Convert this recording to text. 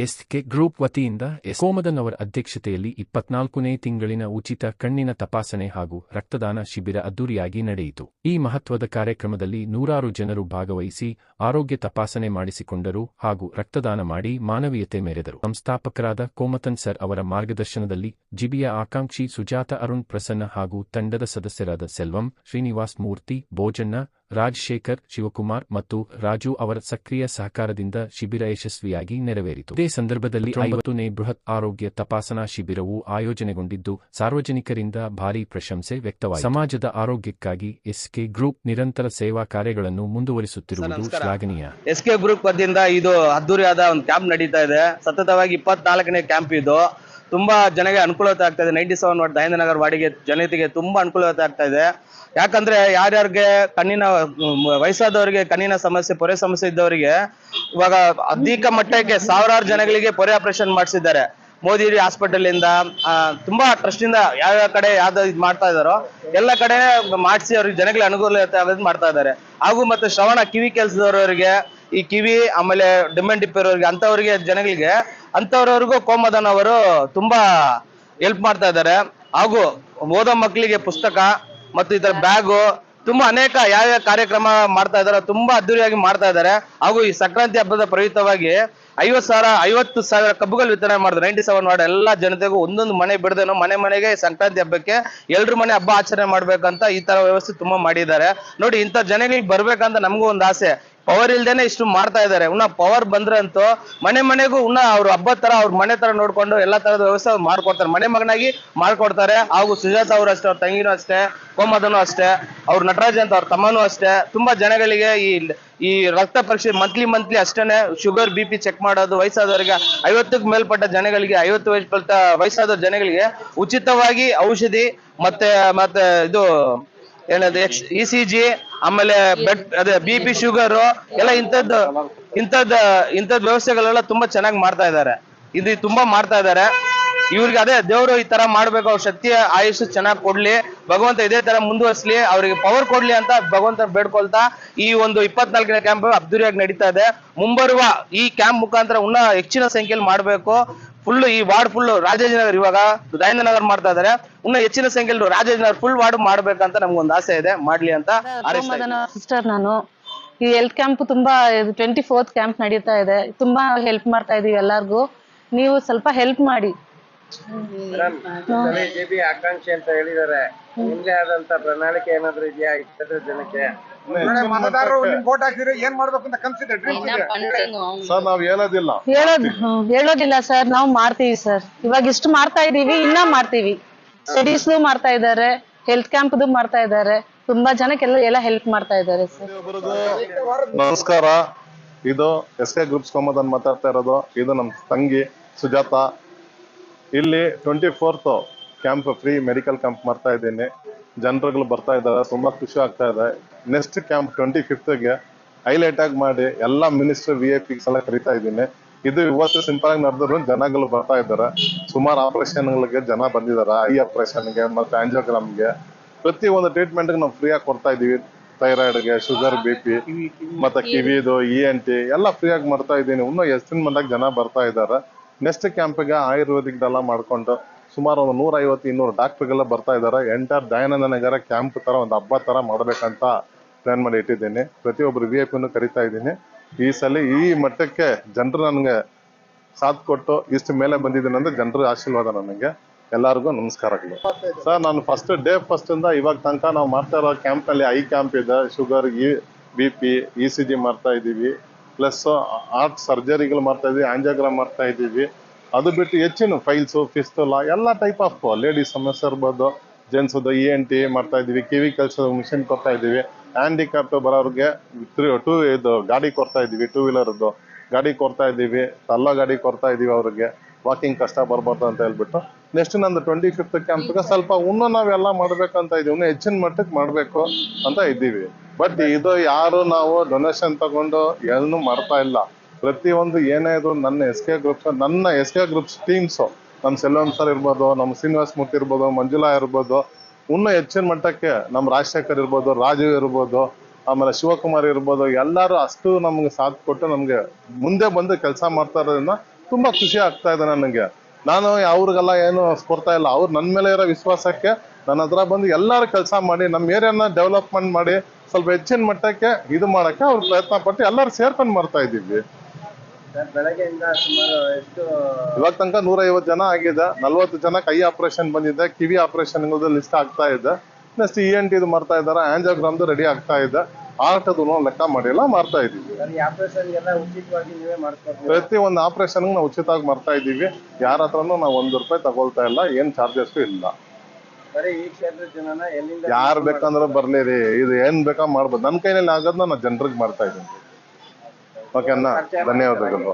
S K group ವತಿಯಿಂದ ಕೋಮದನ್ ಅವರ ಅಧ್ಯಕ್ಷತೆಯಲ್ಲಿ 24ನೇ ತಿಂಗಳಿನ ಉಚಿತ ಕಣ್ಣಿನ ತಪಾಸಣೆ ಹಾಗೂ ರಕ್ತದಾನ ಶಿಬಿರ ಅದ್ದೂರಿಯಾಗಿ ನಡೆಯಿತು. ಈ ಮಹತ್ವದ ಕಾರ್ಯಕ್ರಮದಲ್ಲಿ ನೂರಾರು ಜನರು ಭಾಗವಹಿಸಿ ಆರೋಗ್ಯ ತಪಾಸಣೆ ಮಾಡಿಸಿಕೊಂಡರು ಹಾಗೂ ರಕ್ತದಾನ ಮಾಡಿ ಮಾನವೀಯತೆ ಮೆರೆದರು. ಸಂಸ್ಥಾಪಕರಾದ ಕೋಮತನ್ ಸರ್ ಅವರ ಮಾರ್ಗದರ್ಶನದಲ್ಲಿ ಜಿಬಿಯ ಆಕಾಂಕ್ಷಿ ಸುಜಾತ ಅರುಣ್ ಪ್ರಸನ್ನ ಹಾಗೂ ತಂಡದ ಸದಸ್ಯರಾದ ಸೆಲ್ವಂ, ಶ್ರೀನಿವಾಸ್ ಮೂರ್ತಿ, ಭೋಜಣ್ಣ, ರಾಜಶೇಖರ್, ಶಿವಕುಮಾರ್ ಮತ್ತು ರಾಜು ಅವರ ಸಕ್ರಿಯ ಸಹಕಾರದಿಂದ ಶಿಬಿರ ಯಶಸ್ವಿಯಾಗಿ ನೆರವೇರಿತು. ಇದೇ ಸಂದರ್ಭದಲ್ಲಿ 50ನೇ ಬೃಹತ್ ಆರೋಗ್ಯ ತಪಾಸಣಾ ಶಿಬಿರವು ಆಯೋಜನೆಗೊಂಡಿದ್ದು ಸಾರ್ವಜನಿಕರಿಂದ ಭಾರೀ ಪ್ರಶಂಸೆ ವ್ಯಕ್ತವಾಯಿತು. ಸಮಾಜದ ಆರೋಗ್ಯಕ್ಕಾಗಿ ಎಸ್ಕೆ ಗ್ರೂಪ್ ನಿರಂತರ ಸೇವಾ ಕಾರ್ಯಗಳನ್ನು ಮುಂದುವರಿಸುತ್ತಿರುವುದು ಶ್ಲಾಘನೀಯ. ಎಸ್ಕೆ ಗ್ರೂಪ್ ವತಿಯಿಂದ ಇದು ಅದ್ದೂರಿಯಾದ ಒಂದು ಕ್ಯಾಂಪ್ ನಡೀತಾ ಇದೆ. ಸತತವಾಗಿ 24ನೇ ಕ್ಯಾಂಪ್ ಇದು. ತುಂಬಾ ಜನಗೆ ಅನುಕೂಲತೆ ಆಗ್ತಾ ಇದೆ. 97 ವಾರ್ಡ್ ದಯಾನಂದನಗರ ವಾರ್ಡಿಗೆ ಜನತೆಗೆ ತುಂಬಾ ಅನುಕೂಲತೆ ಆಗ್ತಾ ಇದೆ. ಯಾಕಂದ್ರೆ ಯಾರ್ಯಾರಿಗೆ ಕಣ್ಣಿನ ವಯಸ್ಸಾದವರಿಗೆ ಕಣ್ಣಿನ ಸಮಸ್ಯೆ, ಪೊರೆ ಸಮಸ್ಯೆ ಇದ್ದವರಿಗೆ ಇವಾಗ ಅಧಿಕ ಮಟ್ಟಕ್ಕೆ ಸಾವಿರಾರು ಜನಗಳಿಗೆ ಪೊರೆ ಆಪರೇಷನ್ ಮಾಡಿಸಿದ್ದಾರೆ. ಮೋದಿ ಹಾಸ್ಪಿಟಲ್ ಇಂದ ತುಂಬಾ ಟ್ರಸ್ಟ್ ಇಂದ ಯಾವ್ಯಾವ ಕಡೆ ಯಾವ್ದು ಇದು ಮಾಡ್ತಾ ಇದಾರೋ ಎಲ್ಲ ಕಡೆ ಮಾಡಿಸಿ ಅವ್ರಿಗೆ ಜನಗಳಿಗೆ ಅನುಕೂಲತೆ ಆಗೋದು ಮಾಡ್ತಾ ಇದ್ದಾರೆ. ಹಾಗೂ ಮತ್ತೆ ಶ್ರವಣ ಕಿವಿ ಕೆಲಸದವರವರಿಗೆ ಈ ಕಿವಿ ಆಮೇಲೆ ಡಿಮೆಂಡ್ ಇರೋರಿಗೆ ಅಂತವರಿಗೆ ಜನಗಳಿಗೆ ಅಂತವ್ರವರೆಗೂ ಕೋಮದನ್ ಅವರು ತುಂಬಾ ಹೆಲ್ಪ್ ಮಾಡ್ತಾ ಇದ್ದಾರೆ. ಹಾಗೂ ಓದೋ ಮಕ್ಕಳಿಗೆ ಪುಸ್ತಕ ಮತ್ತು ಈ ತರ ಬ್ಯಾಗು ತುಂಬಾ ಅನೇಕ ಯಾವ್ಯಾವ ಕಾರ್ಯಕ್ರಮ ಮಾಡ್ತಾ ಇದಾರೆ, ತುಂಬಾ ಅದ್ದೂರಿಯಾಗಿ ಮಾಡ್ತಾ ಇದ್ದಾರೆ. ಹಾಗೂ ಈ ಸಂಕ್ರಾಂತಿ ಹಬ್ಬದ ಪ್ರಯುಕ್ತವಾಗಿ 50,000 ಕಬ್ಬುಗಳು ವಿತರಣೆ ಮಾಡಿದ್ರು. 97 ವಾರ್ಡ್ ಎಲ್ಲಾ ಜನತೆಗೂ ಒಂದೊಂದು ಮನೆ ಬಿಡದೇನೋ ಮನೆ ಮನೆಗೆ ಸಂಕ್ರಾಂತಿ ಹಬ್ಬಕ್ಕೆ ಎಲ್ರ ಮನೆ ಹಬ್ಬ ಆಚರಣೆ ಮಾಡ್ಬೇಕಂತ ಈ ತರ ವ್ಯವಸ್ಥೆ ತುಂಬಾ ಮಾಡಿದ್ದಾರೆ. ನೋಡಿ, ಇಂಥ ಜನಗಳಿಗೆ ಬರ್ಬೇಕಂತ ನಮಗೂ ಒಂದು ಆಸೆ. ಪವರ್ ಇಲ್ದೇನೆ ಇಷ್ಟು ಮಾಡ್ತಾ ಇದ್ದಾರೆ. ಉನ್ನ ಪವರ್ ಬಂದ್ರೆ ಅಂತೂ ಮನೆ ಮನೆಗೂ ಉನ್ನ ಅವ್ರ ಹಬ್ಬದ ತರ ಅವ್ರ ಮನೆ ತರ ನೋಡ್ಕೊಂಡು ಎಲ್ಲಾ ತರದ ವ್ಯವಸ್ಥೆ ಮಾಡ್ಕೊಡ್ತಾರೆ, ಮನೆ ಮಗನಾಗಿ ಮಾಡ್ಕೊಡ್ತಾರೆ. ಹಾಗೂ ಸುಜಾತ ಅವರು ಅಷ್ಟೇ, ಅವ್ರ ತಂಗಿನೂ ಅಷ್ಟೇ, ಕೋಮದನು ಅಷ್ಟೇ, ಅವ್ರ ನಟರಾಜ್ ಅಂತ ಅವ್ರ ತಮ್ಮನೂ ಅಷ್ಟೇ. ತುಂಬಾ ಜನಗಳಿಗೆ ಈ ರಕ್ತ ಪರೀಕ್ಷೆ ಮಂತ್ಲಿ ಅಷ್ಟೇನೆ ಶುಗರ್ BP ಚೆಕ್ ಮಾಡೋದು. ವಯಸ್ಸಾದವರಿಗೆ 50ಕ್ಕೆ ಮೇಲ್ಪಟ್ಟ ಜನಗಳಿಗೆ 50 ವಯಸ್ಸಾದ ಜನಗಳಿಗೆ ಉಚಿತವಾಗಿ ಔಷಧಿ ಮತ್ತೆ ಇದು ಏನದು ECG ಆಮೇಲೆ ಅದೇ BP ಶುಗರ್ ಎಲ್ಲ ಇಂಥದ್ದು ವ್ಯವಸ್ಥೆಗಳೆಲ್ಲ ತುಂಬಾ ಚೆನ್ನಾಗಿ ಮಾಡ್ತಾ ಇದ್ದಾರೆ. ಇದು ತುಂಬಾ ಮಾಡ್ತಾ ಇದ್ದಾರೆ. ಇವ್ರಿಗೆ ಅದೇ ದೇವರು ಈ ತರ ಮಾಡ್ಬೇಕು, ಅವ್ರ ಶಕ್ತಿಯ ಆಯುಷ್ ಚೆನ್ನಾಗಿ ಕೊಡ್ಲಿ, ಭಗವಂತ ಇದೇ ತರ ಮುಂದುವರ್ಸ್ಲಿ, ಅವ್ರಿಗೆ ಪವರ್ ಕೊಡ್ಲಿ ಅಂತ ಭಗವಂತ ಬೇಡ್ಕೊಳ್ತಾ ಈ ಒಂದು 24ನೇ ಕ್ಯಾಂಪ್ ಅದ್ದೂರಿಯಾಗಿ ನಡೀತಾ ಇದೆ. ಮುಂಬರುವ ಈ ಕ್ಯಾಂಪ್ ಮುಖಾಂತರ ಇನ್ನೂ ಹೆಚ್ಚಿನ ಸಂಖ್ಯೆಯಲ್ಲಿ ಮಾಡ್ಬೇಕು. ಈ ವಾರ್ಡ್ ಫುಲ್ ರಾಜಾಜಿನಗರ್, ಇವಾಗ ದಯಾನಂದನಗರ್ ಮಾಡ್ತಾ ಇದಾರೆ, ಇನ್ನು ಹೆಚ್ಚಿನ ಸಂಖ್ಯೆಯಲ್ಲಿ ರಾಜಾಜಿನಗರ್ ಫುಲ್ ವಾರ್ಡ್ ಮಾಡ್ಬೇಕಂತ ನಮ್ಗೊಂದು ಆಸೆ ಇದೆ, ಮಾಡ್ಲಿ ಅಂತ. ಸಿಸ್ಟರ್, ನಾನು ಈ ಹೆಲ್ತ್ ಕ್ಯಾಂಪ್ ತುಂಬಾ 24th ಕ್ಯಾಂಪ್ ನಡೀತಾ ಇದೆ. ತುಂಬಾ ಹೆಲ್ಪ್ ಮಾಡ್ತಾ ಇದೀವಿ ಎಲ್ಲಾರ್ಗು. ನೀವು ಸ್ವಲ್ಪ ಹೆಲ್ಪ್ ಮಾಡಿ. ಆಕಾಂಕ್ಷಿ ಅಂತ ಹೇಳಿದಾರೆ, ನಿಮ್ದೇ ಆದಂತ ಪ್ರಣಾಳಿಕೆ ಏನಾದ್ರು ಇದೆಯಾ ಇಷ್ಟದ ಜನಕ್ಕೆ? ಹೇಳೋದಿಲ್ಲ ಸರ್, ನಾವು ಮಾಡ್ತೀವಿ ಸರ್. ಇವಾಗ ಇಷ್ಟು ಮಾಡ್ತಾ ಇದೀವಿ, ಇನ್ನ ಮಾಡ್ತೀವಿ. ಸ್ಟಡೀಸ್ ಮಾಡ್ತಾ ಇದಾರೆ, ಹೆಲ್ತ್ ಕ್ಯಾಂಪ್ ಮಾಡ್ತಾ ಇದಾರೆ, ತುಂಬಾ ಜನಕ್ಕೆಲ್ಲ ಹೆಲ್ಪ್ ಮಾಡ್ತಾ ಇದಾರೆ ಸರ್. ನಮಸ್ಕಾರ, ಇದು ಎಸ್ಕೆ ಗ್ರೂಪ್ಸ್ ಕೋಮದನ್ ಮಾತಾಡ್ತಾ ಇರೋದು. ಇದು ನಮ್ ತಂಗಿ ಸುಜಾತ. ಇಲ್ಲಿ 24th camp free medical camp ಮಾಡ್ತಾ ಇದ್ದೀನಿ. ಜನರುಗಳು ಬರ್ತಾ ಇದ್ದಾರೆ, ತುಂಬಾ ಖುಷಿ ಆಗ್ತಾ ಇದೆ. ನೆಕ್ಸ್ಟ್ ಕ್ಯಾಂಪ್ 25th ಹೈಲೈಟ್ ಆಗಿ ಮಾಡಿ ಎಲ್ಲಾ ಮಿನಿಸ್ಟರ್ VIP ಎಲ್ಲ ಕರಿತಾ ಇದ್ದೀನಿ. ಇದು ಇವತ್ತು ಸಿಂಪಲ್ ಆಗಿ ನಡೆದ್ರು, ಜನಗಳು ಬರ್ತಾ ಇದ್ದಾರೆ. ಸುಮಾರು ಆಪರೇಷನ್ಗಳಿಗೆ ಜನ ಬಂದಿದ್ದಾರೆ. ಐ ಆಪರೇಷನ್ಗೆ ಮತ್ತೆ ಆಂಜಿಯೋಗ್ರಾಮ್ಗೆ ಪ್ರತಿ ಒಂದು ಟ್ರೀಟ್ಮೆಂಟ್ ನಾವು ಫ್ರೀ ಆಗಿ ಕೊಡ್ತಾ ಇದೀವಿ. ಥೈರಾಯ್ಡ್ಗೆ, ಶುಗರ್, BP ಮತ್ತೆ ಕಿವಿದು, ENT ಎಲ್ಲ ಫ್ರೀ ಆಗಿ ಮಾಡ್ತಾ ಇದ್ದೀನಿ. ಇನ್ನೂ ಹೆಚ್ಚಿನ ಮಂದಾಗ ಜನ ಬರ್ತಾ ಇದ್ದಾರೆ. ನೆಕ್ಸ್ಟ್ ಕ್ಯಾಂಪ್ಗೆ ಆಯುರ್ವೇದಿಕ್ದೆಲ್ಲ ಮಾಡ್ಕೊಂಡು ಸುಮಾರು ಒಂದು 150-200 ಡಾಕ್ಟರ್ಗೆಲ್ಲ ಬರ್ತಾ ಇದ್ದಾರೆ. ಎಂಟರ್ ದಯಾನಂದನಗರ ಕ್ಯಾಂಪ್ ತರ ಒಂದು ಹಬ್ಬ ತರ ಮಾಡ್ಬೇಕಂತ ಪ್ಲಾನ್ ಮಾಡಿ ಇಟ್ಟಿದ್ದೀನಿ. ಪ್ರತಿಯೊಬ್ಬರು VIP ಕರಿತಾ ಇದ್ದೀನಿ. ಈ ಸಲ ಈ ಮಟ್ಟಕ್ಕೆ ಜನರು ನನಗೆ ಸಾಥ್ ಕೊಟ್ಟು ಇಷ್ಟು ಮೇಲೆ ಬಂದಿದ್ದೀನಿ ಅಂದ್ರೆ ಜನರ ಆಶೀರ್ವಾದ ನನಗೆ. ಎಲ್ಲರಿಗೂ ನಮಸ್ಕಾರಗಳು ಸರ್. ನಾನು ಫಸ್ಟ್ ಇಂದ ಇವಾಗ ತನಕ ನಾವು ಮಾಡ್ತಾ ಇರೋ ಕ್ಯಾಂಪ್ ನಲ್ಲಿ ಐ ಕ್ಯಾಂಪ್ ಇದೆ, ಶುಗರ್, BP, ECG ಮಾಡ್ತಾ ಇದೀವಿ. ಪ್ಲಸ್ ಹಾರ್ಟ್ ಸರ್ಜರಿಗಳು ಮಾಡ್ತಾ ಇದೀವಿ, ಆಂಜಿಯೋಗ್ರಾಮ್ ಮಾಡ್ತಾ ಇದೀವಿ. ಅದು ಬಿಟ್ಟು ಹೆಚ್ಚಿನ ಫೈಲ್ಸ್, ಫಿಸ್ತುಲಾ ಎಲ್ಲ ಟೈಪ್ ಆಫ್ ಲೇಡೀಸ್ ಸಮಸ್ಯೆ ಇರ್ಬೋದು, ಜೆಂಟ್ಸ್ ENT ಮಾಡ್ತಾ ಇದೀವಿ. ಕಿವಿ ಕೆಲಸ ಮಿಷಿನ್ ಕೊಡ್ತಾ ಇದೀವಿ. ಹ್ಯಾಂಡಿಕ್ಯಾಪ್ ಬರೋರಿಗೆ ಇದು ಗಾಡಿ ಕೊಡ್ತಾ ಇದೀವಿ, 2 ವೀಲರ್ದು ಗಾಡಿ ಕೊಡ್ತಾ ಇದೀವಿ. ತಲ್ಲ ಗಾಡಿ ಕೊಡ್ತಾ ಇದೀವಿ. ಅವ್ರಿಗೆ ವಾಕಿಂಗ್ ಕಷ್ಟ ಬರ್ಬಾರ್ದು ಅಂತ ಹೇಳ್ಬಿಟ್ಟು ನೆಕ್ಸ್ಟ್ ನಂದು 25th ಕ್ಯಾಂಪ್ಗೆ ಸ್ವಲ್ಪ ಇನ್ನೂ ನಾವೆಲ್ಲ ಮಾಡ್ಬೇಕಂತ ಇದೀವಿ. ಇನ್ನೂ ಹೆಚ್ಚಿನ ಮಟ್ಟಕ್ಕೆ ಮಾಡ್ಬೇಕು ಅಂತ ಇದ್ದೀವಿ. ಬಟ್ ಇದು ಯಾರು ನಾವು ಡೊನೇಷನ್ ತಗೊಂಡು ಏನು ಮಾಡ್ತಾ ಇಲ್ಲ. ಪ್ರತಿಯೊಂದು ಏನೇ ಇದ್ರು ನನ್ನ SK ಗ್ರೂಪ್ಸ್ ಟೀಮ್ಸ್, ನಮ್ಮ ಸೆಲ್ವಂ ಸರ್ ಇರ್ಬೋದು, ನಮ್ಮ ಶ್ರೀನಿವಾಸ್ ಮೂರ್ತಿ ಇರ್ಬೋದು, ಮಂಜುಳಾ ಇರ್ಬೋದು, ಇನ್ನೂ ಹೆಚ್ಚಿನ ಮಟ್ಟಕ್ಕೆ ನಮ್ಮ ರಾಜಶೇಖರ್ ಇರ್ಬೋದು, ರಾಜು ಇರ್ಬೋದು, ಆಮೇಲೆ ಶಿವಕುಮಾರ್ ಇರ್ಬೋದು, ಎಲ್ಲರೂ ಅಷ್ಟು ನಮ್ಗೆ ಸಾಥ್ ಕೊಟ್ಟು ನಮ್ಗೆ ಮುಂದೆ ಬಂದು ಕೆಲಸ ಮಾಡ್ತಾ ಇರೋದ್ರಿಂದ ತುಂಬಾ ಖುಷಿ ಆಗ್ತಾ ಇದೆ ನನಗೆ. ನಾನು ಅವ್ರಿಗೆಲ್ಲ ಏನು ಕೊಡ್ತಾ ಇಲ್ಲ, ಅವ್ರು ನನ್ನ ಮೇಲೆ ಇರೋ ವಿಶ್ವಾಸಕ್ಕೆ ನನ್ನ ಹತ್ರ ಬಂದು ಎಲ್ಲರೂ ಕೆಲಸ ಮಾಡಿ ನಮ್ಮ ಏರಿಯಾನ ಡೆವಲಪ್ಮೆಂಟ್ ಮಾಡಿ ಸ್ವಲ್ಪ ಹೆಚ್ಚಿನ ಮಟ್ಟಕ್ಕೆ ಇದು ಮಾಡಕ್ಕೆ ಅವ್ರು ಪ್ರಯತ್ನ ಪಟ್ಟು ಎಲ್ಲರೂ ಸೇರ್ಕೊಂಡು ಮಾಡ್ತಾ ಇದ್ದೀವಿ. ಸರ್ ಬೆಳಗ್ಗೆಯಿಂದ ಸುಮಾರು ಎಷ್ಟು ಇವಾಗ ತನಕ 150 ಜನ ಆಗಿದೆ. 40 ಜನ ಕೈ ಆಪರೇಷನ್ ಬಂದಿದೆ, ಕಿವಿ ಆಪರೇಷನ್ ಲಿಸ್ಟ್ ಆಗ್ತಾ ಇದೆ. ನೆಕ್ಸ್ಟ್ ENT ಇದು ಮಾಡ್ತಾ ಇದ್ದಾರೆ, ಆಂಜಿಯೋಗ್ರಾಮ್ದು ರೆಡಿ ಆಗ್ತಾ ಇದೆ. ಆಟದ ಲೆಕ್ಕ ಮಾಡಿಲ್ಲ ಮಾಡ್ತಾ ಇದೀವಿ. ಈ ಆಪರೇಷನ್ಗೆಲ್ಲ ಉಚಿತವಾಗಿ ನೀವೇ ಮಾಡಿಸ್ಕೊಡ್ತೀವಿ? ಪ್ರತಿ ಒಂದು ಆಪರೇಷನ್ ನಾವು ಉಚಿತವಾಗಿ ಮಾಡ್ತಾ ಇದ್ದೀವಿ. ಯಾರ ಹತ್ರನೂ ನಾವು 1 ರೂಪಾಯಿ ತಗೊಳ್ತಾ ಇಲ್ಲ, ಏನ್ ಚಾರ್ಜಸ್ ಇಲ್ಲ. ಬರೀ ಈ ಕ್ಷೇತ್ರದ ಜನನ ಎಲ್ಲಿಂದ ಯಾರು ಬೇಕಂದ್ರೆ ಬರ್ಲಿ ರೀ, ಇದು ಏನ್ ಬೇಕಾ ಮಾಡ್ಬೋದು. ನನ್ನ ಕೈನಲ್ಲಿ ಆಗೋದನ್ನ ನಾನು ಜನರಿಗೆ ಮಾಡ್ತಾ ಇದ್ದೀನಿ. ಓಕೆನಾ, ಧನ್ಯವಾದಗಳು.